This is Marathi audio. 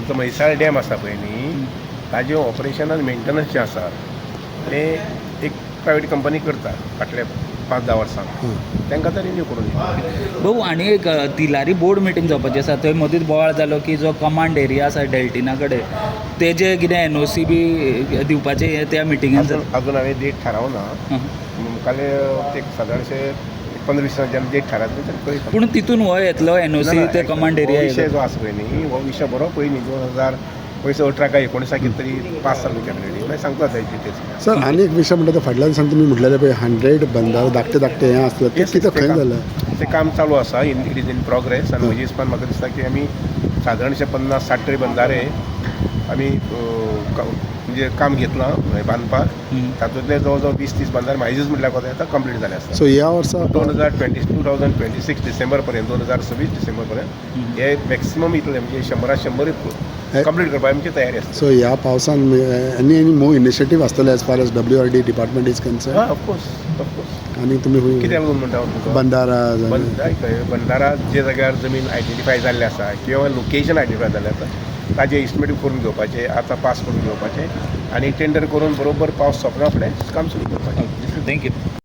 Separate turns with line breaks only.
जो म्हैसाळ डॅम आसा पळय न्ही ताजें ऑपरेशन आनी मेंटेनन्स जें आसा तें एक प्रायवेट कंपनी करता फाटल्या 5-10 वर्सां तांकां तर रिन्यू करून दिता.
भाऊ आनी एक तिलारी बोर्ड मिटींग जावपाची आसा थंय मदींच बोवाळ जालो की जो कमांड एरिया आसा डेल्टिना कडेन तेजें कितें एनओसी बी दिवपाचें हें त्या मिटिंगान
अजून हांवें डेट थारावना मुखाल्ले ते सादारणशे 15-20 दिसांनी जेन्ना डेट थारायता तेन्ना कळयता.
पूण तितून हो येतलो एनओसी ते कमांड
हो
एरिया
विशय जो आसा पळय न्ही हो विशय बरो पयलीं 2018 काय 19 कितें तरी पास जाल्लो कॅबिनेटी मागीर सांगता तेजी डिटेल्स.
सर आनी एक विशय म्हणटा तो फाटल्या दिसांनी तुमी म्हटलेले पळय 100 बंदार धाकटे धाकटे हें आसलें तें कितें खंय जालें?
तें काम चालू आसा इट इज इन प्रोग्रेस आनी म्हज्या हिसपान म्हाका दिसता की आमी सादारणशे 50-60 तरी बंदारे आमी म्हणजे काम घेतलां बांदपाक तातूंतले जवळ जवळ 20-30 बंदारे म्हाजेच म्हटल्यार कोता येता कंप्लीट जाले आसता.
सो ह्या वर्सा
2026 डिसेंबर पर्यंत 2026 डिसेंबर पर्यंत हे मॅक्सिमम इतले म्हणजे 100 कंप्लीट करपाची आमची तयारी आसता.
सो ह्या पावसान एनी मोर इनिशिएटीव आसतले as far as WRD department is concern?
Of course
आनी तुमी
कित्याक लागून म्हणटा तुका
बंदारा
बंदारा जे जाग्यार जमीन आयडेंटिफाय जाल्ले आसा किंवा लोकेशन आयडेंटिफाय जाल्लें आसा ताजें इस्टिमेट करून घेवपाचें आतां पास करून घेवपाचें आनी टेंडर करून बरोबर पावस सोंपना फुडें काम सुरू करपाचें.
थँक्यू.